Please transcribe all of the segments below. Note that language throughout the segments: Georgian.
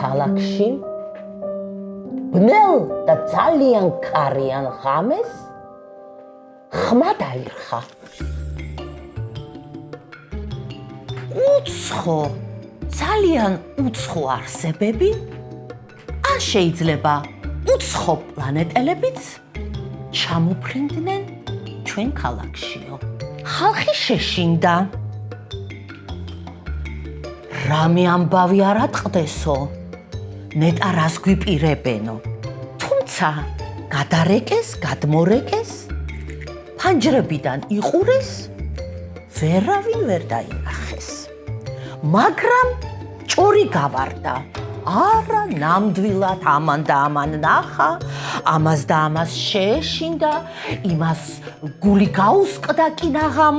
ქალაქში ბნელ და ძალიან ქარიან ღამეს ხმა დაირხა. უცხო, ძალიან უცხო არსებები, ან შეიძლება უცხო პლანეტელებიც ჩამოფრინდნენ ჩვენ ქალაქშიო. ხალხი შეშინდა. რამე ამბავი არ ატყდესო, ნეტა რას გვიპირებენო. თუმცა გადარეკეს, გადმორეკეს, ფანჯრებიდან იყურეს, ვერავინ ვერ დაინახეს. მაგრამ ჭორი გავარდა. არა, ნამდვილად ამან და ამან ნახა, ამას და ამას შეეშინდა, იმას გული გაუსყდა კინაღამ,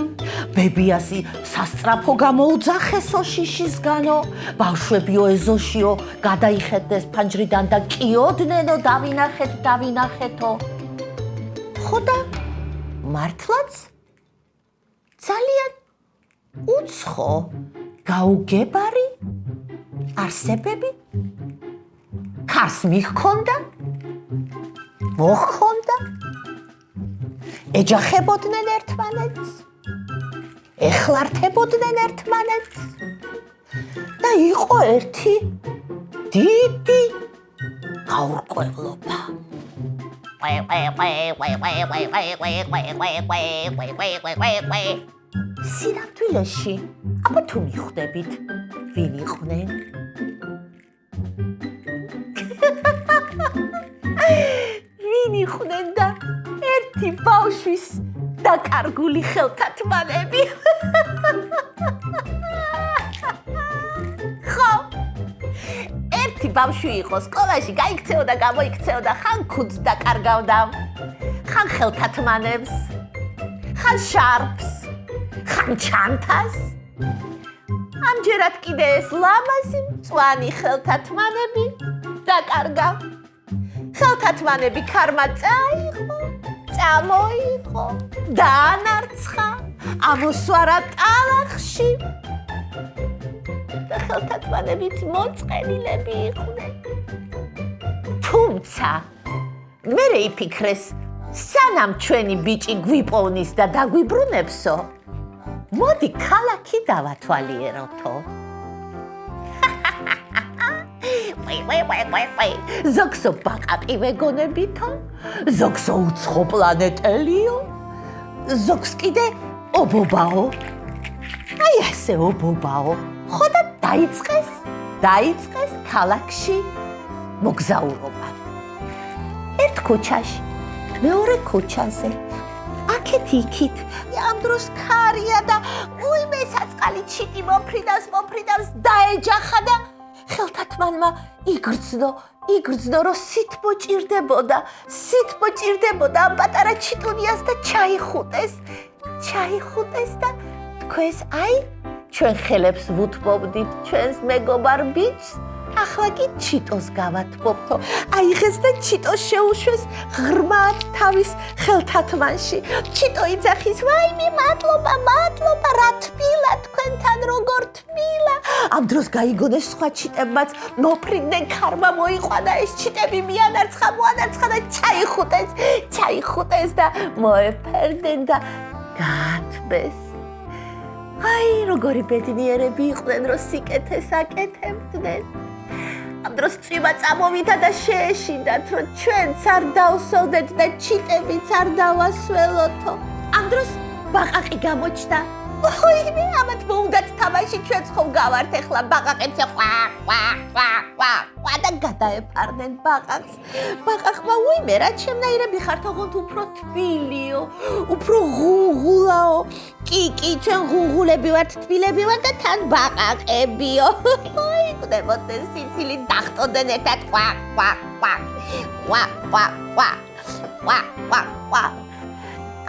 ბებიასი სასწრაფო გამოუძახესო შიშისგანო, ბავშვებიო ეზოშიო გადაიხეთეს ფანჯრიდან და კიოდნენო დავინახეთო. ხო და მართლაც ძალიან უცხო, გაუგებარი არსებები ქარს მიჰქონდა, მოჰქონდა, ეჯახებოდნენ ერთმანეთს, ეხლართებოდნენ ერთმანეთს და იყო ერთი დიდი გაურკვევლობა. სინამდვილეში, აბა თუ მიხვდებით, ვინ იყვნენ? ვინ იყვნენ და ერთი ბავშვის დაკარგული ხელთათმანები. ხო, ერთი ბავშვი იყო სკოლაში, გაიქცეოდა, გამოიქცეოდა, ხან ქუდს დაკარგავდა, ხან ხელთათმანებს, ხან შარფს, ხან ჩანთას. ამჯერად კიდე ეს ლამაზი მწვანი ხელთათმანები დაკარგა. ხელთათმანები ქარმა წაიღო, წამოიღო, დაანარცხა, ამოსვარა ტალახში და ხელთათმანებიც მოწყენილები იყვნენ. თუმცა მერე იფიქრეს, სანამ ჩვენი ბიჭი გვიპოვნის და დაგვიბრუნებსო, მოდი ქალაქი დავათვალიეროთო. ზოგსო ბაყაყი ვეგონებითო, ზოგსო უცხო პლანეტელიო, ზოგს კიდე ობობაო. აი ასე ობობაო. ხო და დაიწყეს ქალაქში მოგზაურობა. ერთ ქუჩაში, მეორე ქუჩაზე, აქეთ იქით, ამ დროს ქარია და უიმე საწყალი ჩიტი მოფრინავს, დაეჯახა და ხელთათმანმა იგრძნო, რომ სითბო ჭირდებოდა, ამ პატარა ჩიტუნიას და ჩაიხუტეს და თქვენს, აი, ჩვენ ხელებს ვუთბობდით ჩვენს მეგობარ ბიჭს, ახლა კი ჩიტოს გავათბობთო. აიღეს და ჩიტო შეუშვეს ღრმად თავის ხელთათმანში. ჩიტო იძახის, ვაიმე, მადლობა, რა თბილა თქვენთან, როგორ თბილა. ამ დროს გაიგონეს სხვა ჩიტებმაც, მოფრინდნენ, ქარმა მოიყვანა ეს ჩიტები, მოანარცხა და ჩაიხუტეს და მოეფერდნენ და გაათბეს. აი, როგორი ბედნიერები იყვნენ, რომ სიკეთეს აკეთებდნენ. ამ დროს წვიმა წამოვიდა და შეეშინდათ, რომ ჩვენც არ დავსოვდეთ და ჩიტებიც არ დავასველოთო. ამ დროს ბაყაყი გამოჩნდა. ოიმე, ამათ მოუნდათ თამაში, ჩვენც ხომ გავართ ეხლა ბაყაყებს და გადაეფარნენ ბაყაყს. ბაყაყმა უიმე, რა ჩემნაირები ხართ, ოღონდ უფრო თბილიო, უფრო ღუნღულაო. კი, ჩვენ ღუნღულები ვართ, თბილები ვართ და თან ბაყაყებიო. იკვნებოდნენ სიცილით, დახტოდნენ ერთად.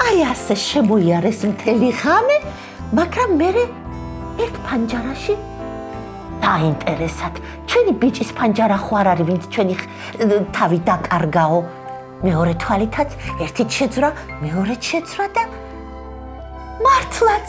აი ასე შემოიარეს მთელი ღამე, მაგრამ მერე ერთ ფანჯარაში დაინტერესად. ჩვენი ბიჭის ფანჯარა ხო არ არის, ვინც ჩვენი თავი დაკარგაო. მეორე თვალითაც ერთით შეძვრა, მეორეც შეძვრა და მართლაც